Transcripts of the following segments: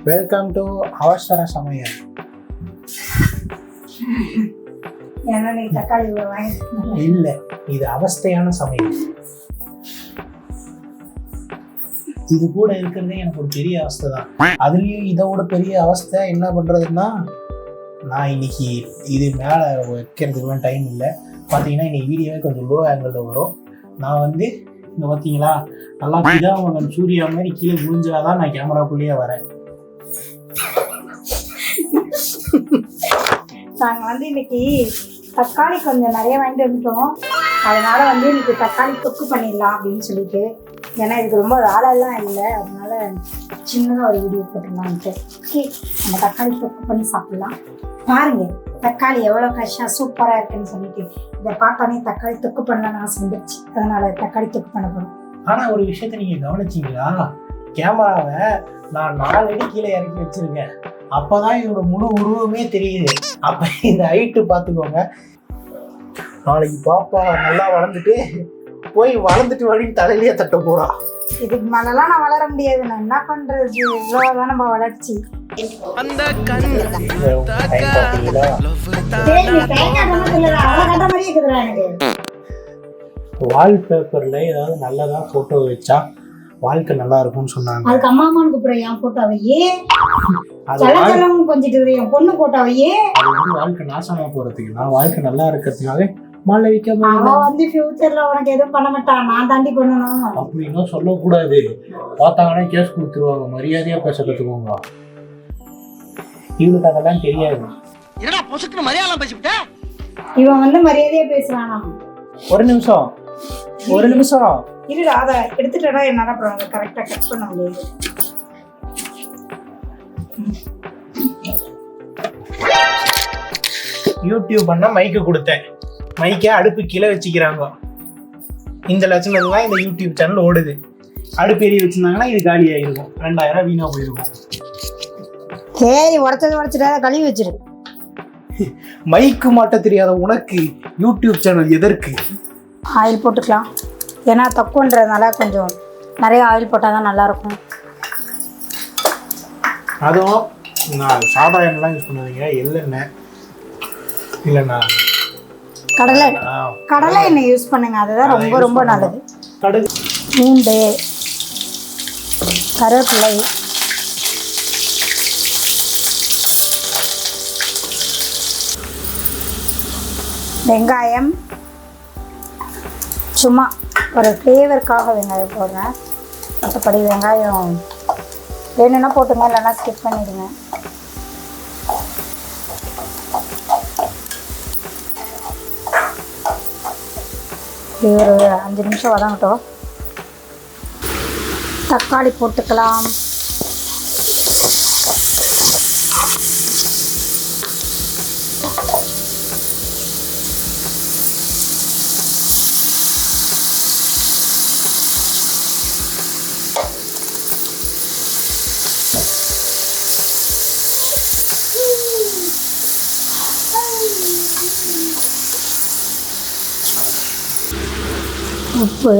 Welcome to அவசர சமையல். இல்ல, இது அவஸ்தையான சமையல். இது கூட இருக்கிறதே எனக்கு ஒரு பெரிய அவஸ்தை தான். அதுலயும் இதோட பெரிய அவஸ்தை என்ன பண்றதுன்னா, நான் இன்னைக்கு இது மேல வைக்கிறதுக்குலாம் டைம் இல்லை. பார்த்தீங்கன்னா இன்னைக்கு வீடியோவே கொஞ்சம் லோ ஆங்கிளில் வரும். நான் வந்து இங்கே பார்த்தீங்களா நல்லா பிதாமகன் சூர்யா மாதிரி கீழே விழுஞ்சாதான் நான் கேமராக்குள்ளேயே வரேன். நாங்கள் வந்து இன்னைக்கு தக்காளி கொஞ்சம் நிறைய வாங்கிட்டு வந்துட்டோம். அதனால வந்து இன்னைக்கு தக்காளி தொக்கு பண்ணிடலாம் அப்படின்னு சொல்லிட்டு, ஏன்னா இதுக்கு ரொம்ப வேலையெல்லாம் இல்லை, அதனால சின்னதாக ஒரு வீடியோ போட்டுடலான்ட்டு. ஓகே, நம்ம தக்காளி தொக்கு பண்ணி சாப்பிடலாம். பாருங்க தக்காளி எவ்வளோ ஃப்ரெஷ்ஷாக சூப்பராக இருக்குன்னு சொல்லிட்டு இதை பார்த்தானே தக்காளி தொக்கு பண்ணலான்னு ஆசை வந்துடுச்சு. அதனால தக்காளி தொக்கு பண்ண போகிறோம். ஆனால் ஒரு விஷயத்த நீங்கள் கவனிச்சிங்களா, கேமராவை நான் 4 அடி கீழே இறக்கி வச்சிருக்கேன். அப்போதான் இதோட முழு உருவமே தெரியுது. அப்போ இந்த ஹைட்டு பார்த்துக்கோங்க. நாளைக்கு பாப்பா நல்லா வளர்ந்துட்டு போய் வளர்ந்துட்டு வழின்னு தலையிலேயே தட்ட போறா. இதுக்கு மேலெல்லாம் நான் வளர முடியாது. நான் என்ன பண்றது, இவ்வளவுதான் நம்ம வளர்ச்சி. வால்பேப்பர்ல ஏதாவது நல்லதா போட்டோ வச்சா வாழ்க்கை நல்லா இருக்கும்னு சொன்னாங்க. அதுக்கு அம்மா அம்மான்னு கூப்பிடுறேன். என் போட்டோவையே கொஞ்சிட்டு என் பொண்ணு போட்டோவையே. அது வந்து வாழ்க்கை நாசமா போறதுக்கு, நான் வாழ்க்கை நல்லா இருக்கிறதுக்காக மாலை வைக்க வந்து ஃபியூச்சர்ல உனக்கு எதுவும் பண்ண மாட்டான், நான் தாண்டி பண்ணணும் அப்படின்னா சொல்லக்கூடாது. பார்த்தாங்கன்னா கேஸ் கொடுத்துருவாங்க. மரியாதையா பேச கத்துக்கோங்க. இவனுக்கு அதெல்லாம் தெரியாது. இவன் வந்து மரியாதையா பேசுறானா? ஒரு நிமிஷம் இருடா, அதை எடுத்துட்டா என்னால அப்புறம் கரெக்டா கட் பண்ண முடியாது. யூடியூப் பண்ண மைக்கு கொடுத்தேன். மைக்கை அடுப்பு கீழே வச்சுக்கிறாங்க. இந்த லட்சணம் தான் இந்த யூடியூப் சேனல் ஓடுது. அடுப்பு எரிய வச்சிருந்தாங்கன்னா இது காலி ஆயிருக்கும். 2000 வீணா போயிருக்கும். சரி, உடச்சிட்டா கழுவி வச்சிரு. மைக்கு மாட்ட தெரியாத உனக்கு யூடியூப் சேனல் எதற்கு? ஆயில் போட்டுக்கலாம். ஏன்னா தக்குன்றதுனால கொஞ்சம் நிறைய ஆயில் போட்டால் தான் நல்லாயிருக்கும். அதுவும் நான் சாதா எண்ணெய்லாம் யூஸ் பண்ணுவீங்க. எள்ளெண்ணெய் இல்லைண்ணா கடலை எண்ணெய் யூஸ் பண்ணுங்க. அதுதான் ரொம்ப ரொம்ப நல்லது. கடுகு, பூண்டு, கருவேப்பிலை, வெங்காயம், சும்மா ஒரு ஃப்ளேவருக்காக வெங்காயம் போடுறேன். மற்றபடி வெங்காயம் வேணும்னா போட்டுங்க, இல்லைன்னா ஸ்கிப் பண்ணிடுங்க. இது ஒரு 5 நிமிஷம் வதங்கட்டும். தக்காளி போட்டுக்கலாம். உப்பு,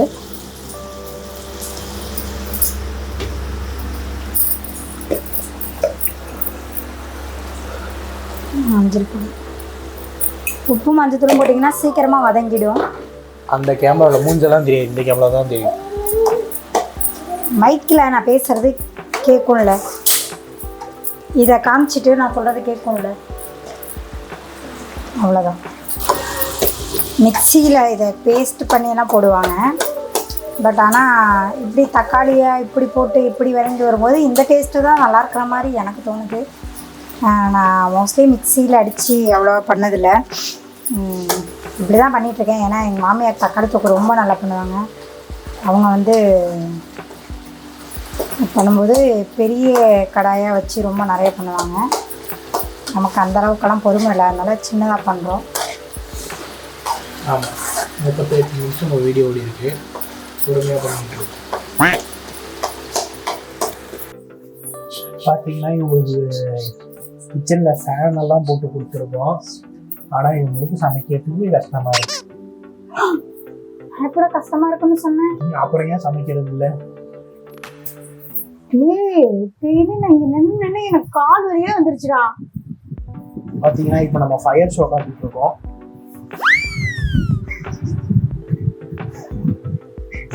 மஞ்சள் பொடி. உப்பு மஞ்சத்தூளும் போட்டிங்கன்னா சீக்கிரமாக வதங்கிடும். அந்த கேமராவில் மூஞ்செல்லாம் தெரியும், இந்த கேமரா தான் தெரியும். மைக்கில் நான் பேசுகிறது கேட்கும்ல, இதை காமிச்சிட்டு நான் சொல்கிறது கேட்கும்ல, அவ்வளோதான். மிக்சியில் இதை பேஸ்ட் பண்ணியெல்லாம் போடுவாங்க. பட் ஆனால் இப்படி தக்காளியை இப்படி போட்டு இப்படி வரைஞ்சி வரும்போது இந்த டேஸ்ட்டு தான் நல்லா இருக்கிற மாதிரி எனக்கு தோணுது. நான் மோஸ்ட்லி மிக்சியில் அடித்து அவ்வளோவா பண்ணதில்லை. இப்படி தான் பண்ணிகிட்ருக்கேன். ஏன்னா எங்கள் மாமியார் தக்காளி தொக்கு ரொம்ப நல்லா பண்ணுவாங்க. அவங்க வந்து பண்ணும்போது பெரிய கடாயாக வச்சு ரொம்ப நிறைய பண்ணுவாங்க. நமக்கு அந்தளவுக்கெல்லாம் பொறுமை இல்லை, அதனால சின்னதாக பண்ணுறோம். ஆமாம், 38 நிமிஷம் ஒரு வீடியோ ஓடி இருக்கு. பொறுமையாக பண்ணிட்டு இருக்கோம். பார்த்தீங்கன்னா இவங்களுக்கு கிச்சனில் ஃபேன் எல்லாம் போட்டு கொடுத்துருக்கோம். ஆனால் இவங்களுக்கு சமைக்கிறதுக்கு கஷ்டமாக இருக்கு. கூட கஷ்டமாக இருக்குன்னு சொன்னேன். அப்புறம் ஏன் சமைக்கிறது இல்லை? டேய் நான் இங்க நின்னு எனக்கு கால் வரையே வந்துருச்சுடா. பாத்தீங்கன்னா இப்ப நம்ம ஃபயர் ஷோ காட்டிட்டு இருக்கோம்.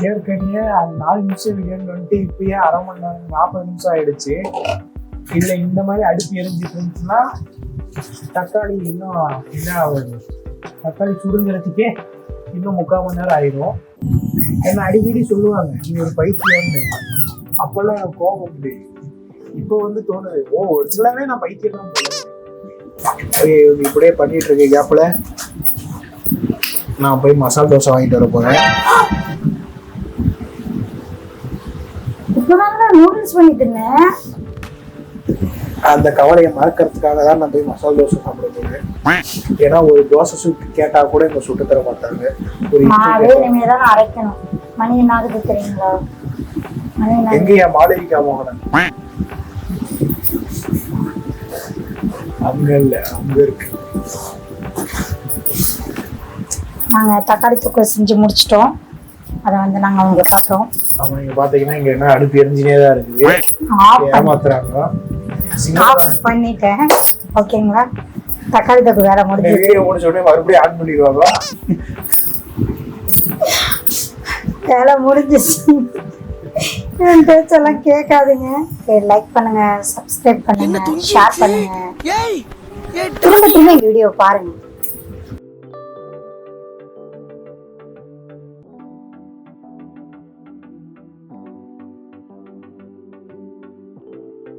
ஏற்கனவே 4 நிமிஷம் வீடியோன்னு வந்துட்டு இப்பயே அரை மணி நேரம் 40 நிமிஷம் ஆயிடுச்சு. இல்ல இந்த மாதிரி அடுப்பு எரிஞ்சிட்டு இருந்துச்சுன்னா தக்காளி இன்னும் என்ன ஆகுது, தக்காளி சுருங்கிறதுக்கே இன்னும் 3/4 மணி நேரம் ஆயிடும். என்ன அடிக்கடி சொல்லுவாங்க நீ ஒரு பைத்தியம்னு. அப்பெல்லாம் எனக்கு கோபம் உண்டு. இப்போ வந்து தோணுது, ஒரு சிலவே நான் பைத்தியம் தான் போய் இப்படியே பண்ணிட்டு இருக்க கேப்ல நான் போய் மசாலா தோசை வாங்கிட்டு வர போறேன். நூடுல்ஸ் பண்ணிட்டு இருந்தேன். அந்த கவலையை மறக்கிறதுக்காக தான் நான் போய் மசாலா தோசை சாப்பிட போறேன். ஏன்னா ஒரு தோசை சுட்டு கேட்டா கூட இங்க சுட்டு தர மாட்டாங்க. ஒரு இனிமேதான் அரைக்கணும். மணி என்ன ஆகுது தெரியுங்களா? எங்கயா மாளவிகா மோகனன் அங்க இல்ல, அங்க இருக்கு. நாங்க தக்காளி தொக்கு செஞ்சு முடிச்சிட்டோம். அதை வந்து நாங்க உங்களுக்கு காட்டுறோம். ஆமா, இங்க பாத்தீங்கன்னா இங்க என்ன அடுப்பு எரிஞ்சினே தான் இருக்குது. ஏமாத்துறாங்க. ஆஃப் பண்ணிட்டேன். ஓகேங்களா? தக்காளி தொக்கு வேற முடிஞ்சு வீடியோ முடிச்ச உடனே மறுபடியும் ஆன் பண்ணிடுவாங்களா? வேலை முடிஞ்சிச்சு. என் பேச்செல்லாம் கேட்காதீங்க. லைக் பண்ணுங்க, சப்ஸ்கிரைப் பண்ணுங்க, ஷேர் பண்ணுங்க. திரும்ப திரும்ப வீடியோ பாருங்க.